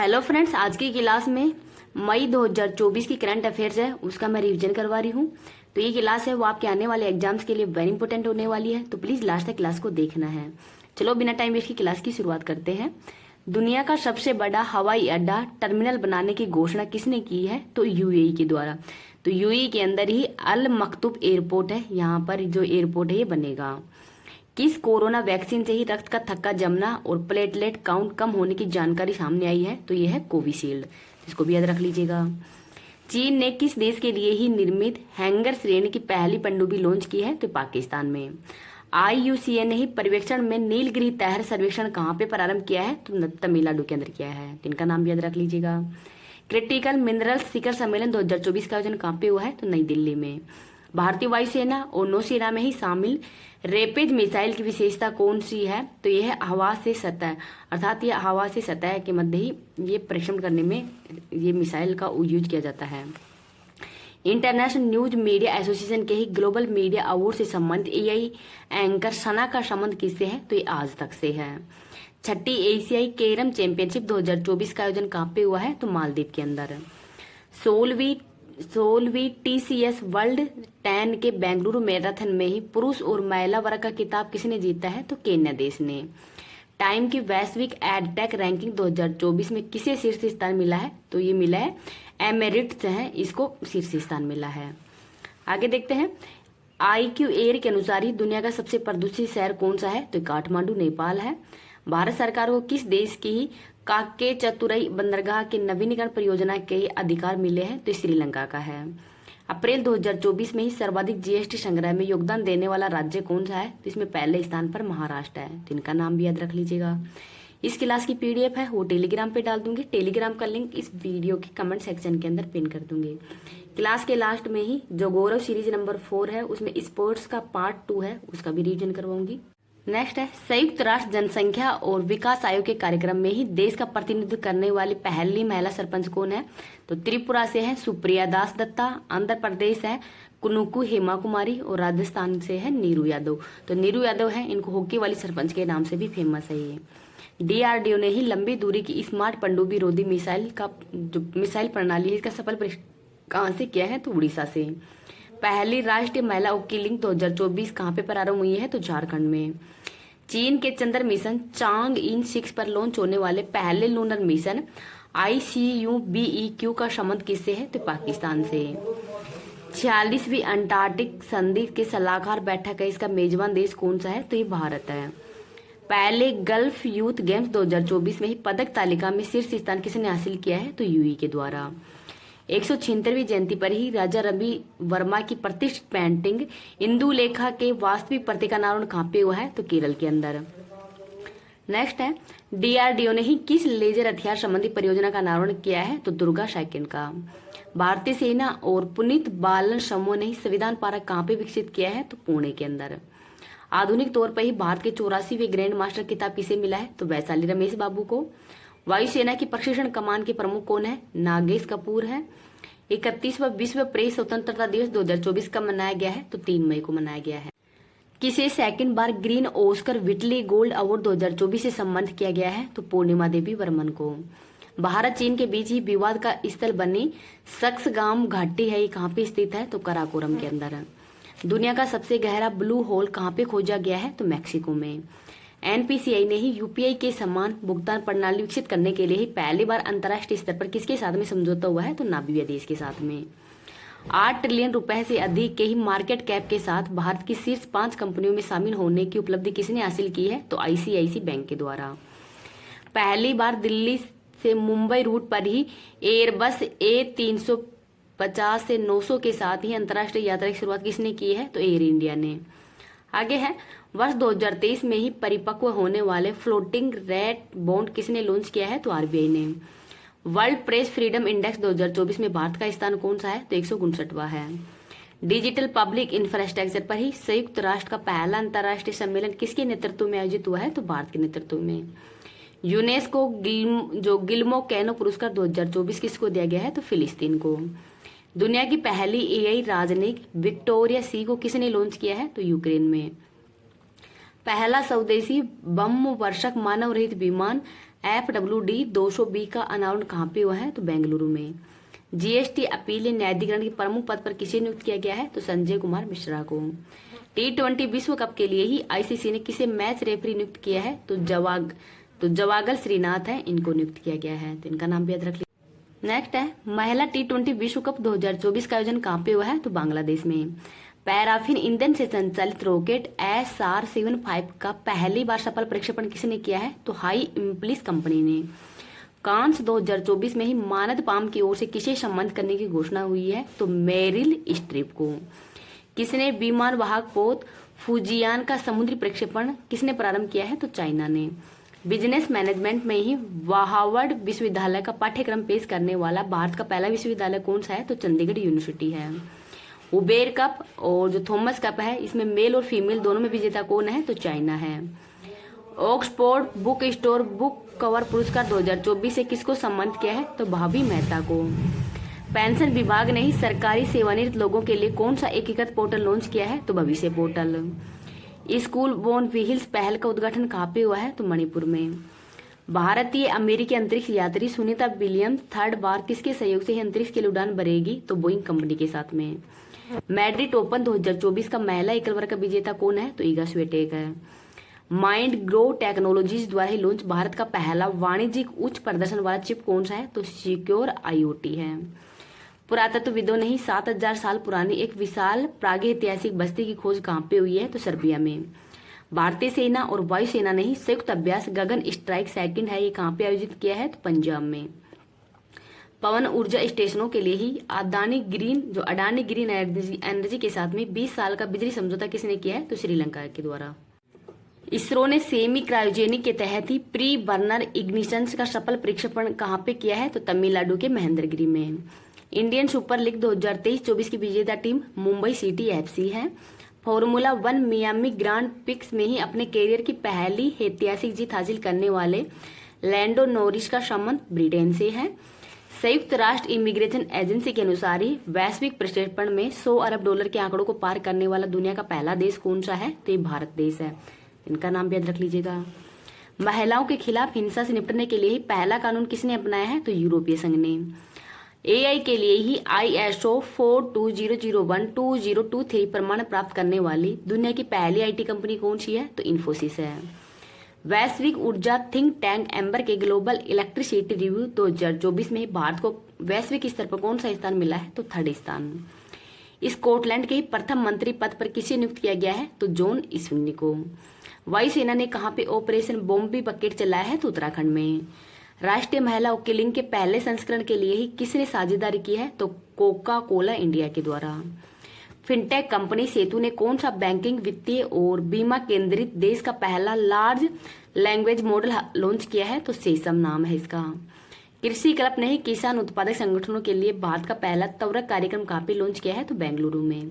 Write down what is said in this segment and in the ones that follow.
Hello friends, आज की class में मई 2024 की करंट अफेयर्स है उसका मैं रिवीजन करवा रही हूँ। तो ये क्लास है वो आपके आने वाले एग्जाम्स के लिए वेरी इंपॉर्टेंट होने वाली है, तो प्लीज लास्ट तक क्लास को देखना है। चलो बिना टाइम वेस्ट की क्लास की शुरुआत करते हैं। दुनिया का सबसे बड़ा हवाई अड्डा टर्मिनल बनाने की घोषणा किसने की है? तो यूएई के द्वारा। तो यूएई के अंदर ही अल मकतूब एयरपोर्ट है, यहाँ पर जो एयरपोर्ट है ये बनेगा। किस कोरोना वैक्सीन से ही रक्त का थक्का जमना और प्लेटलेट काउंट कम होने की जानकारी सामने आई है? तो यह है कोविशील्ड, इसको भी याद रख लीजिएगा। चीन ने किस देश के लिए ही निर्मित हैंगर श्रेणी की पहली पनडुब्बी लॉन्च की है? तो पाकिस्तान में। आईयूसीएन ने ही पर्यवेक्षण में नीलगिरी तहर सर्वेक्षण कहाँ पे प्रारंभ किया है? तो तमिलनाडु के अंदर किया है, इनका नाम भी याद रख लीजिएगा। क्रिटिकल मिनरल्स शिखर सम्मेलन 2024 का आयोजन कहाँ पे हुआ है? तो नई दिल्ली में। भारतीय वायुसेना और नौसेना में ही शामिल रैपिड मिसाइल की विशेषता कौन सी है? तो यह हवा से सतह, अर्थात यह हवा से सतह के मध्य ही ये परीक्षण करने में ये मिसाइल का यूज किया जाता है। इंटरनेशनल न्यूज मीडिया एसोसिएशन के ही ग्लोबल मीडिया अवार्ड से संबंधित एआई एंकर सना का संबंध किससे है? तो ये आज तक से है। छठी एशियाई कैरम चैंपियनशिप 2024 का आयोजन कहाँ पे हुआ है? तो मालदीव के अंदर। 16वीं टीसीएस वर्ल्ड 10 के बेंगलुरु मैराथन में ही पुरुष और महिला वर्ग का खिताब किसने जीता है? तो केन्या देश ने। टाइम की वैश्विक एडटेक रैंकिंग 2024 में किसे शीर्ष स्थान मिला है? तो ये मिला है एमेरिट्स है, इसको शीर्ष स्थान मिला है। आगे देखते हैं। IQ एयर के अनुसार ही दुनिया का सबसे प्रदूषित शहर कौन सा है? तो काठमांडू नेपाल है। भारत सरकार को किस देश की काके चतुरई बंदरगाह के नवीनीकरण परियोजना के अधिकार मिले हैं? तो श्रीलंका का है। अप्रैल 2024 में ही सर्वाधिक जीएसटी संग्रह में योगदान देने वाला राज्य कौन सा है? तो इसमें पहले स्थान पर महाराष्ट्र है, तो इनका नाम भी याद रख लीजिएगा। इस क्लास की पीडीएफ है वो टेलीग्राम पे डाल दूंगी, टेलीग्राम का लिंक इस वीडियो के कमेंट सेक्शन के अंदर पिन कर दूंगी। क्लास के लास्ट में ही जो गौरव सीरीज नंबर 4 है उसमें स्पोर्ट्स का पार्ट 2 है, उसका भी रिवीजन करवाऊंगी। नेक्स्ट है संयुक्त राष्ट्र जनसंख्या और विकास आयोग के कार्यक्रम में ही देश का प्रतिनिधित्व करने वाली पहली महिला सरपंच कौन है? तो त्रिपुरा से है सुप्रिया दास दत्ता, आंध्र प्रदेश है कुनुकु हेमा कुमारी और राजस्थान से है नीरू यादव। तो नीरू यादव है, इनको हॉकी वाली सरपंच के नाम से भी फेमस है ये। डीआरडीओ ने ही लंबी दूरी की स्मार्ट पनडुब्बी रोधी मिसाइल का जो मिसाइल प्रणाली है इसका सफल परीक्षण कहाँ से किया है? तो उड़ीसा से। पहली राष्ट्रीय महिला ओकीलिंग 2024 कहाँ पे प्रारंभ हुई है? तो झारखंड में। चीन के चंद्र मिशन चांग इन 6 पर लॉन्च होने वाले पहले लूनर मिशन ICUBEQ का संबंध किससे है? तो पाकिस्तान से। 46वीं अंटार्कटिक संधि के सलाहकार बैठक है, इसका मेजबान देश कौन सा है? तो ये भारत है। पहले गल्फ यूथ गेम्स 2024 में ही पदक तालिका में शीर्ष स्थान किसने हासिल किया है? तो यूएई के द्वारा। 176वीं जयंती पर ही राजा रवि वर्मा की प्रतिष्ठित पेंटिंग इंदुलेखा के वास्तविक प्रतिकानारोहण कहाँ पे हुआ है? तो केरल के अंदर। नेक्स्ट है डीआरडीओ ने ही किस लेजर हथियार संबंधी परियोजना का अनावरण किया है? तो दुर्गा साइकिल का। भारतीय सेना और पुनीत बालन समूह ने ही संविधान पार्क कहाँ पे विकसित किया है? तो पुणे के अंदर। आधुनिक तौर पर ही भारत के 84वें ग्रैंड मास्टर खिताब किसे मिला है? तो वैशाली रमेश बाबू को। वायुसेना की प्रशिक्षण कमान के प्रमुख कौन है? नागेश कपूर है। 31वां विश्व प्रेस स्वतंत्रता दिवस 2024 कब मनाया गया है? तो 3 मई को मनाया गया है। किसे सेकंड बार Green Oscar Whitley Gold Award 2024 से सम्मानित किया गया है? तो पूर्णिमा देवी वर्मन को। भारत चीन के बीच ही विवाद का स्थल बनी सक्सगाम घाटी है, ये कहाँ पे स्थित है? तो कराकोरम के अंदर। दुनिया का सबसे गहरा ब्लू होल कहाँ पे खोजा गया है? तो मैक्सिको में। एनपीसीआई ने ही यूपीआई के समान भुगतान प्रणाली विकसित करने के लिए ही पहली बार अंतर्राष्ट्रीय स्तर पर किसके साथ में समझौता हुआ है? तो नामीबिया देश के साथ में। 8 ट्रिलियन रुपए से अधिक के ही मार्केट कैप के साथ भारत की शीर्ष 5 कंपनियों में शामिल होने की उपलब्धि किसने हासिल की है? तो आईसीआईसी बैंक के द्वारा। पहली बार दिल्ली से मुंबई रूट पर ही एयरबस A350 से 900 के साथ ही अंतर्राष्ट्रीय यात्रा की शुरुआत किसने की है? तो एयर इंडिया ने। आगे है वर्ष 2023 में ही परिपक्व होने वाले फ्लोटिंग रेट बॉन्ड किसने लॉन्च किया है? तो आरबीआई ने। वर्ल्ड प्रेस फ्रीडम इंडेक्स 2024 में भारत का स्थान कौन सा है? तो 159वां है। डिजिटल पब्लिक इंफ्रास्ट्रक्चर पर ही संयुक्त राष्ट्र का पहला अंतर्राष्ट्रीय सम्मेलन किसके नेतृत्व में आयोजित हुआ है? तो भारत के नेतृत्व में। यूनेस्को जो गिल्मो कैनो पुरस्कार 2024 किसको दिया गया है? तो फिलिस्तीन को। दुनिया की पहली एआई राजनयिक विक्टोरिया सी को किसने लॉन्च किया है? तो यूक्रेन में। पहला स्वदेशी बम वर्षक मानव रहित विमान FWD 200B का अनावरण कहाँ पे हुआ है? तो बेंगलुरु में। GST अपील न्यायाधिकरण के प्रमुख पद पर किसे नियुक्त किया गया है? तो संजय कुमार मिश्रा को। T20 विश्व कप के लिए ही ICC ने किसे मैच रेफरी नियुक्त किया है? तो जवागल श्रीनाथ है, इनको नियुक्त किया गया है, तो इनका नाम भी याद रख लीजिए। नेक्स्ट है महिला T20 विश्व कप 2024 का आयोजन कहाँ पे हुआ है? तो बांग्लादेश में। पैराफिन ईंधन से संचालित रॉकेट SR-75 का पहली बार सफल प्रक्षेपण किसने किया है? तो हाई इम्पल्स कंपनी ने। कांस 2024 में ही मानद पाम की ओर से किसे सम्मानित करने की घोषणा हुई है? तो मेरिल स्ट्रीप को। किसने विमान वाहक पोत फुजियान का समुद्री प्रक्षेपण किसने प्रारंभ किया है? तो चाइना ने। बिजनेस मैनेजमेंट में ही हार्वर्ड विश्वविद्यालय का पाठ्यक्रम पेश करने वाला भारत का पहला विश्वविद्यालय कौन सा है? तो चंडीगढ़ यूनिवर्सिटी है। उबेर कप और जो थॉमस कप है, इसमें मेल और फीमेल दोनों में विजेता कौन है? तो चाइना है। Oxford book store book cover पुरस्कार 2024 से किसको सम्मानित किया है? तो भाभी मेहता को। पेंशन विभाग ने ही सरकारी सेवानिवृत्त लोगों के लिए कौन सा एकीकृत पोर्टल लॉन्च किया है? तो भविष्य पोर्टल। स्कूल बोन व्हील्स पहल का उद्घाटन कहाँ पे हुआ है? तो मणिपुर में। भारतीय अमेरिकी अंतरिक्ष यात्री सुनीता विलियम्स थर्ड बार किसके सहयोग से ही अंतरिक्ष के लिए उड़ान भरेगी? तो बोइंग कंपनी के साथ में। मैड्रिड ओपन 2024 का महिला एकल वर्ग का विजेता कौन है? तो ईगा स्वीटेक है। माइंड ग्रो टेक्नोलॉजीज द्वारा ही लॉन्च भारत का पहला वाणिज्यिक उच्च प्रदर्शन वाला चिप कौन सा है? तो सिक्योर IoT है। पुरातत्वविदों ने ही 7000 साल पुरानी एक विशाल प्रागैतिहासिक बस्ती की खोज कहाँ पे हुई है? तो सर्बिया में। भारतीय सेना और वायुसेना ने ही संयुक्त अभ्यास गगन स्ट्राइक सेकंड है, ये कहाँ पे आयोजित किया है? तो पंजाब में। पवन ऊर्जा स्टेशनों के लिए ही अडानी ग्रीन एनर्जी के साथ में 20 साल का बिजली समझौता किसने किया है? तो श्रीलंका के द्वारा। इसरो ने सेमी क्रायोजेनिक के तहत ही प्री बर्नर इग्निशन का सफल प्रक्षेपण कहाँ पे किया है? तो तमिलनाडु के महेंद्रगिरी में। इंडियन सुपर लीग 2023-24 की विजेता टीम मुंबई सिटी FC है। फॉर्मूला 1 मियामी ग्रांड पिक्स में ही अपने कैरियर की पहली ऐतिहासिक जीत हासिल करने वाले लैंडो नॉरिस का संबंध ब्रिटेन से है। संयुक्त राष्ट्र इमिग्रेशन एजेंसी के अनुसार ही वैश्विक प्रक्षेपण में $100 अरब के आंकड़ों को पार करने वाला दुनिया का पहला देश कौन सा है? तो ये भारत देश है, इनका नाम भी याद रख लीजिएगा। महिलाओं के खिलाफ हिंसा से निपटने के लिए ही पहला कानून किसने अपनाया है? तो यूरोपीय संघ ने। AI के लिए ही ISO 42001-2023 प्रमाण प्राप्त करने वाली दुनिया की पहली IT कंपनी कौन सी है? तो इन्फोसिस है। वैश्विक ऊर्जा थिंक टैंक एम्बर के ग्लोबल इलेक्ट्रिसिटी रिव्यू 2024 में भारत को वैश्विक स्तर पर कौन सा स्थान मिला है? तो 3rd स्थान। स्कॉटलैंड के ही प्रथम मंत्री पद पर किसे नियुक्त किया गया है? तो जॉन स्विनी को। वायुसेना ने कहाँ पे ऑपरेशन बॉम्बी बकेट चलाया है? तो उत्तराखंड में। राष्ट्रीय महिला हॉकी लीग के पहले संस्करण के लिए ही किसने साझेदारी की है? तो कोका कोला इंडिया के द्वारा। फिनटेक कंपनी सेतु ने कौन सा बैंकिंग, वित्तीय और बीमा केंद्रित देश का पहला लार्ज लैंग्वेज मॉडल लॉन्च किया है? तो सेसम नाम है इसका। कृषि क्लब ने ही किसान उत्पादक संगठनों के लिए भारत का पहला त्वरक कार्यक्रम कहाँ पे लॉन्च किया है? तो बेंगलुरु में।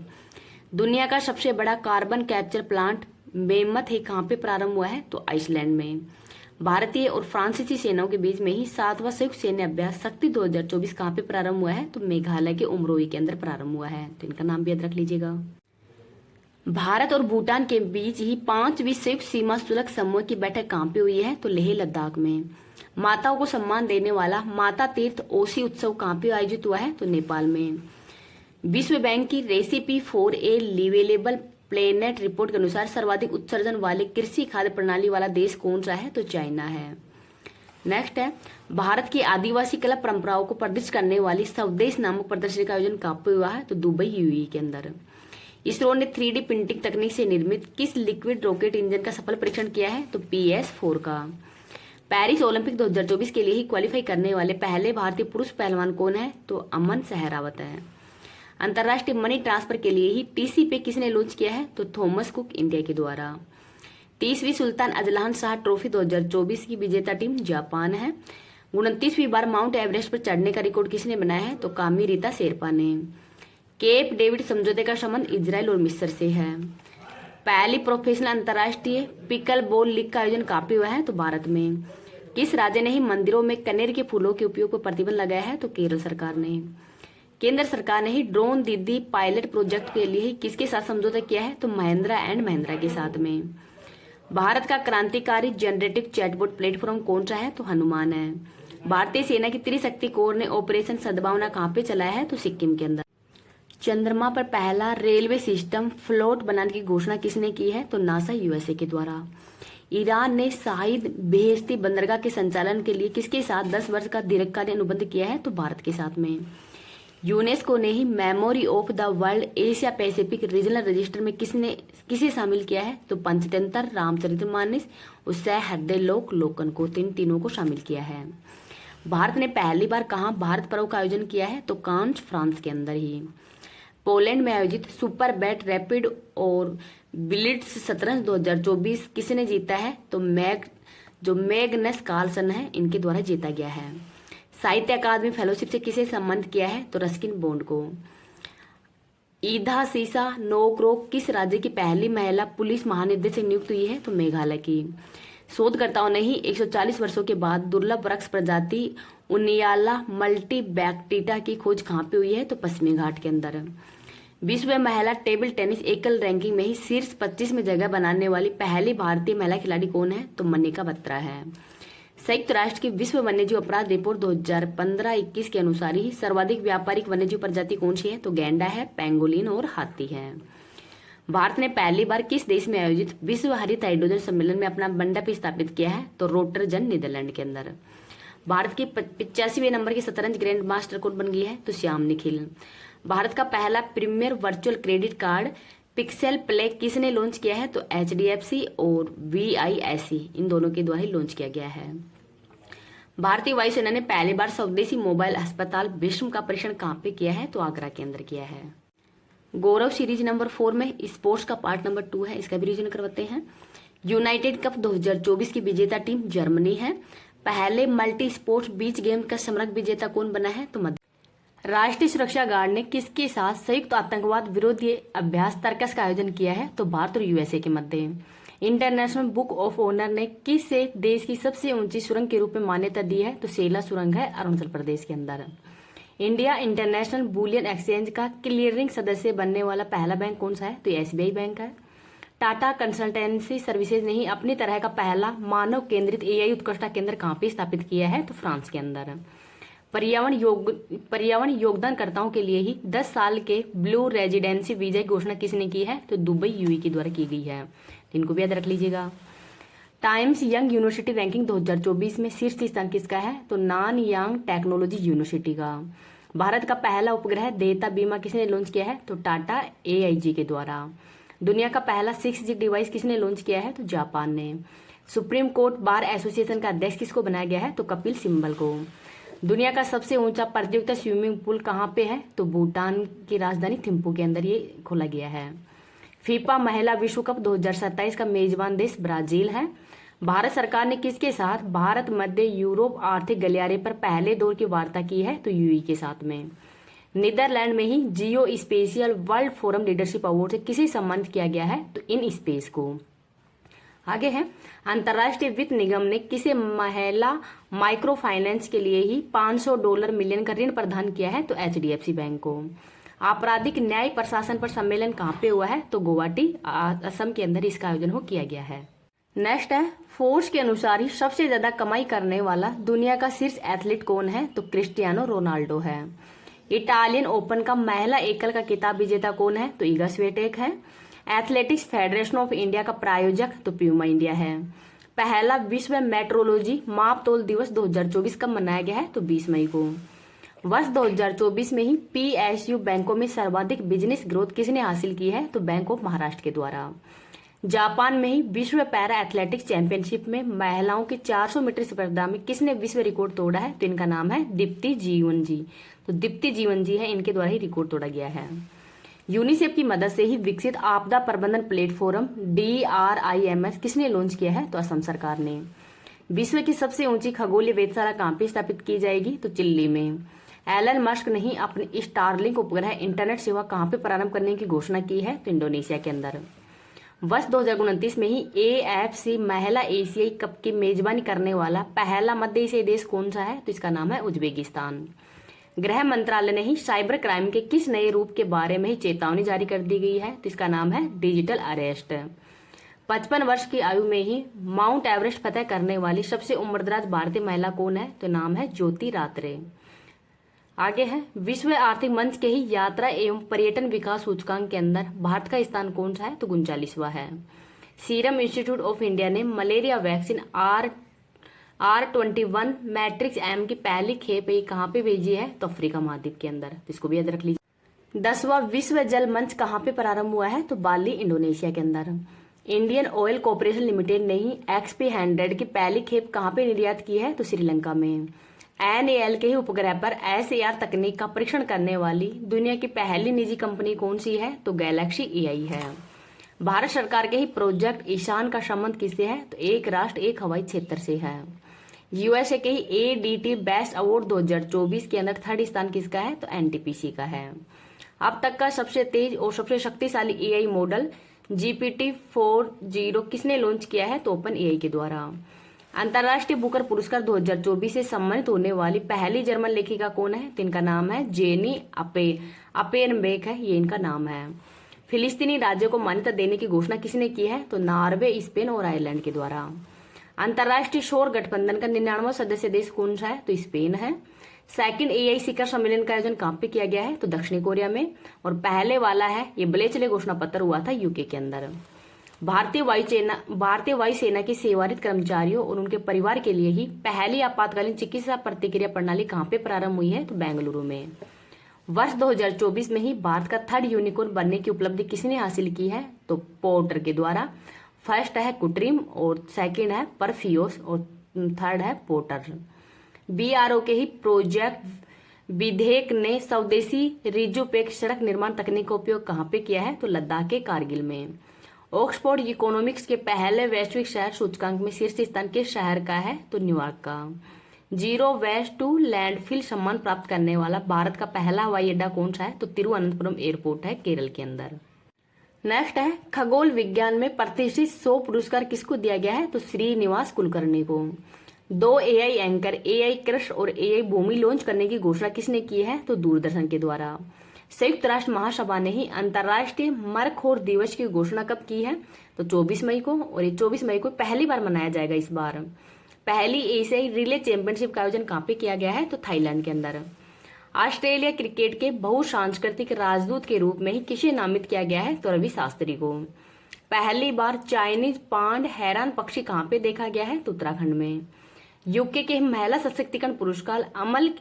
दुनिया का सबसे बड़ा कार्बन कैप्चर प्लांट मेमत है कहाँ पे प्रारंभ हुआ है? तो आइसलैंड में। भारतीय और फ्रांसीसी सेनाओं के बीच में ही 7वां संयुक्त सैन्य अभ्यास शक्ति 2024 कहाँ पे प्रारंभ हुआ है? तो मेघालय के उमरोई के अंदर प्रारंभ हुआ है, तो इनका नाम भी याद रख लीजिएगा। भारत और भूटान के बीच ही 5वीं संयुक्त सीमा शुल्क समूह की बैठक कहाँ पे हुई है? तो लेह लद्दाख में। माताओं को सम्मान देने वाला माता तीर्थ ओसी उत्सव कहाँ पे आयोजित हुआ है? तो नेपाल में। विश्व बैंक की recipe for a livable planet report के अनुसार सर्वाधिक उत्सर्जन वाले कृषि खाद्य प्रणाली वाला देश कौन सा है? तो चाइना है। नेक्स्ट है भारत की आदिवासी कला परंपराओं को प्रदर्शित करने वाली स्वदेश नामक प्रदर्शनी का आयोजन कहाँ पे हुआ है? तो दुबई UAE के अंदर। इसरो ने 3D प्रिंटिंग तकनीक से निर्मित किस लिक्विड रॉकेट इंजन का सफल परीक्षण किया है? तो PS-4 का। पेरिस ओलंपिक 2024 के लिए ही क्वालिफाई करने वाले पहले भारतीय पुरुष पहलवान कौन है? तो अमन सहरावत है। अंतर्राष्ट्रीय मनी ट्रांसफर के लिए ही TCP किसने लॉन्च किया है? तो थॉमस कुक इंडिया के द्वारा। 30वीं सुल्तान अजलान शाह ट्रॉफी 2024 की विजेता टीम जापान है। 29वीं बार माउंट एवरेस्ट पर चढ़ने का रिकॉर्ड किसने बनाया है? तो कामी रीता शेरपा ने। केप डेविड समझौते का संबंध इजराइल और मिस्र से है। पहली प्रोफेशनल अंतर्राष्ट्रीय पिकल बॉल लीग का आयोजन कहाँ पे हुआ है? तो भारत में। किस राज्य ने ही मंदिरों में कनेर के फूलों के उपयोग पर प्रतिबंध लगाया है? तो केरल सरकार ने। केंद्र सरकार ने ही ड्रोन दीदी पायलट प्रोजेक्ट के लिए किसके साथ समझौता किया है? तो महिंद्रा एंड महिंद्रा के साथ में। भारत का क्रांतिकारी जनरेटिव चैटबॉट प्लेटफॉर्म कौन सा है? तो हनुमान है। भारतीय सेना की त्रिशक्ति कोर ने ऑपरेशन सद्भावना कहाँ पे चलाया है? तो सिक्किम के अंदर। चंद्रमा पर पहला रेलवे सिस्टम फ्लोट बनाने की घोषणा किसने की है? तो नासा यूएसए के द्वारा। ईरान ने शाहिद बेहेश्ती बंदरगाह के संचालन के लिए किसके साथ 10 वर्ष का दीर्घकालीन अनुबंध किया है? तो भारत के साथ में। यूनेस्को ने ही memory of the world Asia Pacific regional register में किसे शामिल किया है? तो पंचतंत्र, रामचरितमानस, उत्सव, हृदय लोक, लोकन को, तीनों को शामिल किया है। भारत ने पहली बार कहाँ भारत पर्व का आयोजन किया है? तो कांच, फ्रांस के अंदर ही। पोलैंड में आयोजित सुपर बैट रैपिड और ब्लिट्ज शतरंज 2024 किसने जीता है? तो मैग्नस कार्लसन है, इनके द्वारा जीता गया है। साहित्य अकादमी फेलोशिप से किसे सम्मानित किया है? तो रस्किन बॉन्ड को। ईधा सीसा नोकरोक किस राज्य की पहली महिला पुलिस महानिदेशक नियुक्त हुई है? तो मेघालय की। शोधकर्ताओं ने ही 140 वर्षों के बाद दुर्लभ वृक्ष प्रजाति उनियाला मल्टीबैक्टीटा की खोज कहाँ पे हुई है? तो पश्चिमी घाट के अंदर। विश्व में महिला टेबल टेनिस एकल रैंकिंग में ही शीर्ष 25 में जगह बनाने वाली पहली भारतीय महिला खिलाड़ी कौन है? तो मनिका बत्रा है। संयुक्त राष्ट्र की विश्व वन्यजीव अपराध रिपोर्ट 2015-21 के अनुसार ही सर्वाधिक व्यापारिक वन्यजीव प्रजाति कौन सी है? तो गैंडा है, पेंगोलिन और हाथी है। भारत ने पहली बार किस देश में आयोजित विश्व हरित हाइड्रोजन सम्मेलन में अपना मंडप स्थापित किया है? तो रोटरजन, नीदरलैंड के अंदर। भारत की 85वें नंबर की शतरंज ग्रैंड मास्टर कौन बन गई है? तो श्याम निखिल। भारत का पहला premier virtual credit card pixel play किसने लॉन्च किया है? तो HDFC और VISE, इन दोनों के द्वारा ही लॉन्च किया गया है। भारतीय वायुसेना ने पहली बार स्वदेशी मोबाइल अस्पताल विश्व का परीक्षण कहाँ पे किया है? तो आगरा के अंदर किया है। गौरव सीरीज नंबर 4 में स्पोर्ट्स का पार्ट नंबर 2 है, इसका भी रिवीजन करवाते हैं। यूनाइटेड कप 2024 की विजेता टीम जर्मनी है। पहले मल्टी स्पोर्ट्स बीच गेम का समग्र विजेता कौन बना है? तो मध्य। राष्ट्रीय सुरक्षा गार्ड ने किसके साथ संयुक्त आतंकवाद विरोधी अभ्यास तर्कस का आयोजन किया है? तो भारत और यूएसए के मध्य। इंटरनेशनल बुक ऑफ ऑनर ने किस देश की सबसे ऊंची सुरंग के रूप में मान्यता दी है? तो सेला सुरंग है, अरुणाचल प्रदेश के अंदर। इंडिया इंटरनेशनल बुलियन एक्सचेंज का क्लियरिंग सदस्य बनने वाला पहला बैंक कौन सा है? तो SBI बैंक है। टाटा कंसल्टेंसी सर्विसेज ने ही अपनी तरह का पहला मानव केंद्रित AI उत्कृष्टता केंद्र कहाँ पे स्थापित किया है? तो फ्रांस के अंदर। पर्यावरण योगदानकर्ताओं के लिए ही 10 साल के ब्लू रेजिडेंसी वीजा की घोषणा किसने की है? तो दुबई UAE के द्वारा की गई है, इनको भी याद रख लीजिएगा। टाइम्स यंग यूनिवर्सिटी रैंकिंग 2024 में शीर्ष स्थान किसका है? तो नान यांग टेक्नोलॉजी यूनिवर्सिटी का। भारत का पहला उपग्रह देयता बीमा किसने लॉन्च किया है? तो टाटा AIG के द्वारा। दुनिया का पहला 6G डिवाइस किसने लॉन्च किया है? तो जापान ने। सुप्रीम कोर्ट बार एसोसिएशन का अध्यक्ष किसको बनाया गया है? तो कपिल सिब्बल को। दुनिया का सबसे ऊंचा प्रतियोगिता स्विमिंग पूल कहाँ पे है? तो भूटान की राजधानी थिम्पू के अंदर ये खोला गया है। फीफा महिला विश्व कप 2027 का मेजबान देश ब्राजील है। भारत सरकार ने किसके साथ भारत मध्य यूरोप आर्थिक गलियारे पर पहले दौर की वार्ता की है? तो UAE के साथ में। नीदरलैंड में ही geospatial world forum leadership award से किसे सम्मानित किया गया है? तो इन स्पेस को। आगे है, अंतर्राष्ट्रीय वित्त निगम ने किसे महिला माइक्रो फाइनेंस के लिए ही $500 मिलियन का ऋण प्रदान किया है? तो HDFC बैंक को। आपराधिक न्याय प्रशासन पर सम्मेलन कहाँ पे हुआ है? तो गुवाहाटी, असम के अंदर इसका आयोजन किया गया है। नेक्स्ट है, फोर्स के अनुसार ही सबसे ज्यादा कमाई करने वाला दुनिया का शीर्ष एथलीट कौन है? तो क्रिस्टियानो रोनाल्डो है। इटालियन ओपन का महिला एकल का खिताब विजेता कौन है? तो ईगा स्वियाटेक है। एथलेटिक्स फेडरेशन ऑफ इंडिया का प्रायोजक तो प्यूमा इंडिया है। पहला विश्व मेट्रोलॉजी माप तोल दिवस 2024 कब मनाया गया है? तो 20 मई को। वर्ष 2024 में ही PSU बैंकों में सर्वाधिक बिजनेस ग्रोथ किसने हासिल की है? तो बैंक ऑफ महाराष्ट्र के द्वारा। जापान में ही विश्व पैरा एथलेटिक्स चैंपियनशिप में महिलाओं के 400 मीटर स्पर्धा में किसने विश्व रिकॉर्ड तोड़ा है? तो इनका नाम है दीप्ति जीवन जी। तो दीप्ति जीवन जी है, इनके द्वारा ही रिकॉर्ड तोड़ा गया है। यूनिसेफ की मदद से ही विकसित आपदा प्रबंधन प्लेटफॉर्म DRIMS किसने लॉन्च किया है? तो असम सरकार ने। विश्व की सबसे ऊंची खगोलीय वेधशाला कहाँ पे स्थापित की जाएगी? तो चिल्ली में। एलन मस्क ने ही अपनी स्टारलिंक उपग्रह इंटरनेट सेवा कहाँ पे प्रारंभ करने की घोषणा की है? तो इंडोनेशिया के अंदर। वर्ष 2029 में ही AFC महिला एशियाई कप की मेजबानी करने वाला पहला मध्य एशियाई देश कौन सा है? तो इसका नाम है उज्बेकिस्तान। गृह मंत्रालय ने ही साइबर क्राइम के किस नए रूप के बारे में ही चेतावनी जारी कर दी गई है? तो इसका नाम है डिजिटल अरेस्ट। 55 वर्ष की आयु में ही माउंट एवरेस्ट फतह करने वाली सबसे उम्रदराज भारतीय महिला कौन है? तो नाम है ज्योति रात्रे। आगे है, विश्व आर्थिक मंच के ही यात्रा एवं पर्यटन विकास सूचकांक के अंदर भारत का स्थान कौन सा है? तो 39वां है। सीरम इंस्टीट्यूट ऑफ इंडिया ने malaria vaccine R21 matrix M की पहली खेप कहाँ पे भेजी है? तो अफ्रीका महाद्वीप के अंदर। तो इसको भी याद रख लीजिए। 10वां विश्व जल मंच कहाँ पे प्रारंभ हुआ है? तो बाली, इंडोनेशिया के अंदर। इंडियन ऑयल कॉर्पोरेशन लिमिटेड ने ही XP100 की पहली खेप कहाँ पे निर्यात की है? तो श्रीलंका में। NAL के ही उपग्रह पर SAR तकनीक का परीक्षण करने वाली दुनिया की पहली निजी कंपनी कौन सी है? तो गैलेक्सी AI है। भारत सरकार के ही प्रोजेक्ट ईशान का संबंध किससे है? तो एक राष्ट्र एक हवाई क्षेत्र से है। USA के ही ADT बेस्ट अवार्ड 2024 के अंदर 3rd स्थान किसका है? तो NTPC का है। अब तक का सबसे तेज और सबसे शक्तिशाली AI मॉडल GPT-4o किसने लॉन्च किया है? तो OpenAI के द्वारा। अंतर्राष्ट्रीय बुकर पुरस्कार 2024 से सम्मानित होने वाली पहली जर्मन लेखिका कौन है? तो इनका नाम है जेनी अपेनबेक है, ये इनका नाम है। फिलिस्तीनी राज्य को मान्यता देने की घोषणा किसने की है? तो नॉर्वे, स्पेन और आयरलैंड के द्वारा। अंतर्राष्ट्रीय सौर गठबंधन का 99वां सदस्य देश कौन सा है? तो स्पेन है। 2nd AI शिखर सम्मेलन का आयोजन कहाँ पे किया गया है? तो दक्षिणी कोरिया में। और पहले वाला है ये ब्लेचले घोषणा पत्र हुआ था यूके के अंदर। भारतीय वायुसेना के सेवारत कर्मचारियों और उनके परिवार के लिए ही पहली आपातकालीन चिकित्सा प्रतिक्रिया प्रणाली कहाँ पे प्रारंभ हुई है? तो बेंगलुरु में। वर्ष 2024 में ही भारत का 3rd यूनिकॉर्न बनने की उपलब्धि किसने हासिल की है? तो पोर्टर के द्वारा। फर्स्ट है कुट्रिम और 2nd है परफियोस और 3rd है पोर्टर। BRO के ही प्रोजेक्ट विधेयक ने स्वदेशी रिजुपेक सड़क निर्माण तकनीक का उपयोग कहाँ पे किया है? तो लद्दाख के कारगिल में। ऑक्सफोर्ड इकोनॉमिक्स के पहले वैश्विक शहर सूचकांक में शीर्ष स्थान किस शहर का है? तो न्यूयॉर्क का। जीरो वेस्ट टू लैंडफिल सम्मान प्राप्त करने वाला भारत का पहला हवाई अड्डा कौन सा है? तो तिरुवनंतपुरम एयरपोर्ट है, केरल के अंदर। नेक्स्ट है, खगोल विज्ञान में प्रतिष्ठित 100 पुरस्कार किसको दिया गया है? तो श्रीनिवास कुलकर्णी को। 2 AI एंकर AI कृष्ण और AI भूमि लॉन्च करने की घोषणा किसने की है? तो दूरदर्शन के द्वारा। संयुक्त राष्ट्र महासभा ने ही अंतर्राष्ट्रीय मरखोर दिवस की घोषणा कब की है? तो 24 मई को। और ये 24 मई को पहली बार मनाया जाएगा इस बार। पहली एशियाई रिले चैंपियनशिप का आयोजन कहाँ पे किया गया है? तो थाईलैंड के अंदर। ऑस्ट्रेलिया क्रिकेट के बहुसांस्कृतिक राजदूत के रूप में ही किसे नामित किया गया है? तो रवि शास्त्री को। पहली बार चाइनीज पांड हैरान पक्षी कहाँ पे देखा गया है? तो उत्तराखंड में। यूके के महिला सशक्तिकरण पुरस्कार अमल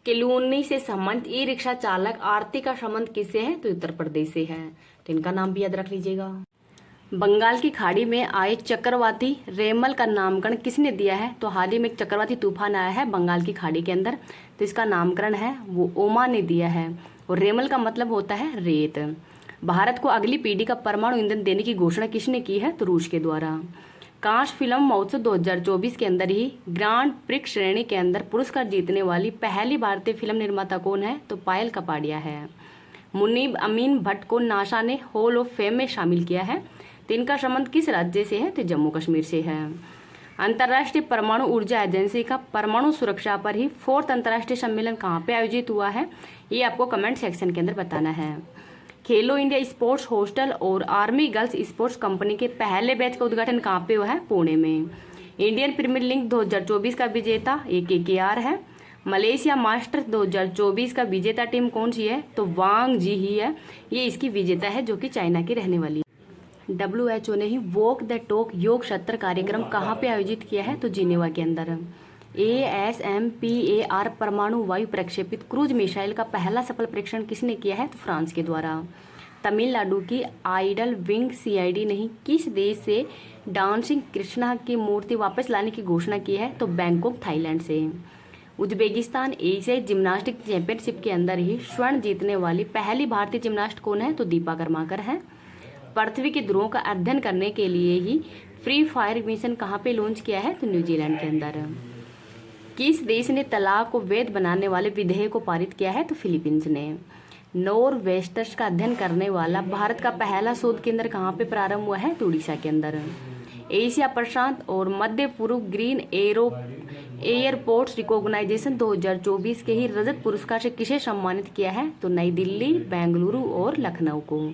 केलूनी से सम्मानित ई-रिक्शा चालक आरती का संबंध किससे है? तो उत्तर प्रदेश से है। तो इनका नाम भी याद रख लीजिएगा। बंगाल की खाड़ी में आए चक्रवाती रेमल का नामकरण किसने दिया है? तो हाल ही में एक चक्रवाती तूफान आया है बंगाल की खाड़ी के अंदर, तो इसका नामकरण है वो ओमा ने दिया है। और रेमल का मतलब होता है रेत। भारत को अगली पीढ़ी का परमाणु ईंधन देने की घोषणा किसने की है? तो रूस के द्वारा। कांच फिल्म महोत्सव 2024 के अंदर ही ग्रांड प्रिक्स श्रेणी के अंदर पुरस्कार जीतने वाली पहली भारतीय फिल्म निर्माता कौन है? तो पायल कपाड़िया है। मुनीब अमीन भट्ट को नासा ने हॉल ऑफ फेम में शामिल किया है। तो इनका संबंध किस राज्य से है? तो जम्मू कश्मीर से है। अंतर्राष्ट्रीय परमाणु ऊर्जा एजेंसी का परमाणु सुरक्षा पर ही 4th अंतर्राष्ट्रीय सम्मेलन कहाँ पे आयोजित हुआ है? ये आपको कमेंट सेक्शन के अंदर बताना है। खेलो इंडिया स्पोर्ट्स हॉस्टल और आर्मी गर्ल्स स्पोर्ट्स कंपनी के पहले बैच का उद्घाटन कहाँ पे हुआ है? पुणे में। इंडियन प्रीमियर लीग 2024 का विजेता KKR है। मलेशिया मास्टर्स 2024 का विजेता टीम कौन सी है? तो वांग जी ही है, ये इसकी विजेता है जो कि चाइना की रहने वाली है। WHO ने ही वॉक द टॉक योग सत्र कार्यक्रम कहाँ पे आयोजित किया है? तो जिनेवा के अंदर। ASMPAR परमाणु वायु प्रक्षेपित क्रूज मिसाइल का पहला सफल परीक्षण किसने किया है? तो फ्रांस के द्वारा। तमिलनाडु की आइडल विंग CID ने ही किस देश से डांसिंग कृष्णा की मूर्ति वापस लाने की घोषणा की है? तो बैंकॉक, थाईलैंड से। उज्बेकिस्तान एशियाई जिम्नास्टिक चैंपियनशिप के अंदर ही स्वर्ण जीतने वाली पहली भारतीय जिम्नास्ट कौन है? तो दीपा कर्माकर है। पृथ्वी के ध्रुवों का अध्ययन करने के लिए ही फ्री फायर मिशन कहाँ पे लॉन्च किया है? तो न्यूजीलैंड के अंदर। किस देश ने तलाक को वैध बनाने वाले विधेयक को पारित किया है? तो फिलीपींस ने। नॉरवेस्टर्स का अध्ययन करने वाला भारत का पहला शोध केंद्र कहाँ पे प्रारंभ हुआ है? तो उड़ीसा के अंदर। एशिया प्रशांत और मध्य पूर्व ग्रीन एयरपोर्ट्स रिकॉग्नाइजेशन 2024 के ही रजत पुरस्कार से किसे सम्मानित किया है? तो नई दिल्ली, बेंगलुरु और लखनऊ को।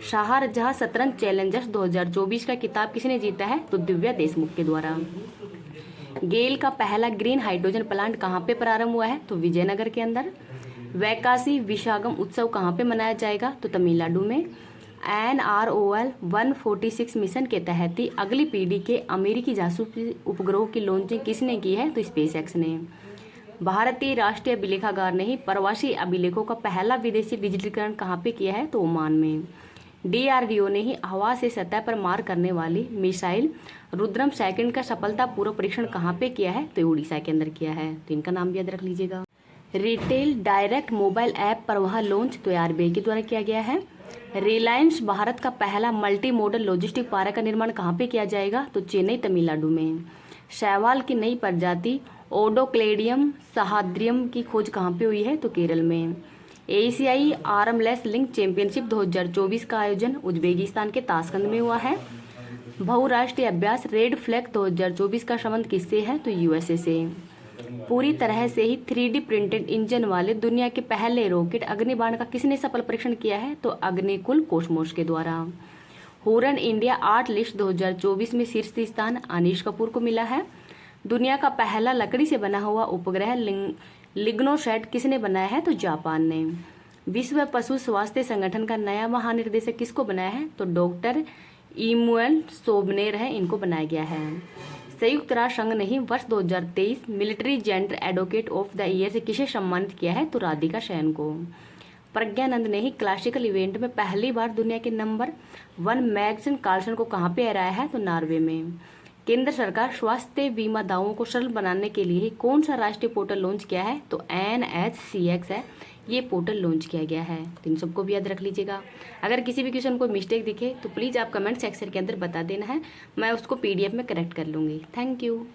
शाहजहां शतरंज चैलेंजर्स 2024 का खिताब किसने जीता है? तो दिव्या देशमुख के द्वारा। गेल का पहला ग्रीन हाइड्रोजन प्लांट कहाँ पे प्रारंभ हुआ है? तो विजयनगर के अंदर। वैकासी विशाखम उत्सव कहाँ पे मनाया जाएगा? तो तमिलनाडु में। NROL 146 मिशन के तहत ही अगली पीढ़ी के अमेरिकी जासूसी उपग्रहों की लॉन्चिंग किसने की है? तो स्पेसएक्स ने। भारतीय राष्ट्रीय अभिलेखागार ने ही प्रवासी अभिलेखों का पहला विदेशी डिजिटीकरण कहाँ पे किया है? तो ओमान में। DRDO ने ही हवा से सतह पर मार करने वाली मिसाइल रुद्रम सेकंड का सफलतापूर्वक परीक्षण कहाँ पे किया है? तो उड़ीसा के अंदर किया है। तो इनका नाम भी याद रख लीजिएगा। रिटेल डायरेक्ट मोबाइल ऐप प्रवाह लॉन्च तो RBI के द्वारा किया गया है। रिलायंस भारत का पहला मल्टी मॉडल लॉजिस्टिक पार्क का निर्माण कहाँ पे किया जाएगा? तो चेन्नई तमिलनाडु में। शैवाल की नई प्रजाति ओडोक्लेडियम सहाद्रियम की खोज कहाँ पे हुई है? तो केरल में। एशियाई आर्म रेसलिंग चैंपियनशिप 2024 का आयोजन उज्बेकिस्तान के ताशकंद में हुआ है। बहुराष्ट्रीय अभ्यास रेड फ्लैग 2024 का संबंध किससे है? तो USA से। पूरी तरह से ही 3D प्रिंटेड इंजन वाले दुनिया के पहले रॉकेट अग्निबाण का किसने सफल परीक्षण किया है? तो अग्निकुल कॉस्मोस के द्वारा। हुरन इंडिया आर्ट लिस्ट 2024 में शीर्ष स्थान अनीश कपूर को मिला है। दुनिया का पहला लकड़ी से बना हुआ उपग्रह लिग्नोसैट किसने बनाया है? तो जापान ने। विश्व पशु स्वास्थ्य संगठन का नया महानिर्देशक किसको बनाया है? तो डॉक्टर इमुएल सोबनेर है, इनको बनाया गया है। संयुक्त राष्ट्र संघ ने ही वर्ष 2023 military gender advocate of the year से किसे सम्मानित किया है? तो राधिका सेन को। प्रज्ञानंद ने ही क्लासिकल इवेंट में पहली बार दुनिया के नंबर 1 मैग्सन कार्लसन को कहाँ पे हराया है? तो नॉर्वे में। केंद्र सरकार स्वास्थ्य बीमा दावों को सरल बनाने के लिए कौन सा राष्ट्रीय पोर्टल लॉन्च किया है? तो NHCX है, ये पोर्टल लॉन्च किया गया है। तो इन सबको भी याद रख लीजिएगा। अगर किसी भी क्वेश्चन को मिस्टेक दिखे तो प्लीज़ आप कमेंट सेक्शन के अंदर बता देना है, मैं उसको PDF में करेक्ट कर लूँगी। Thank you.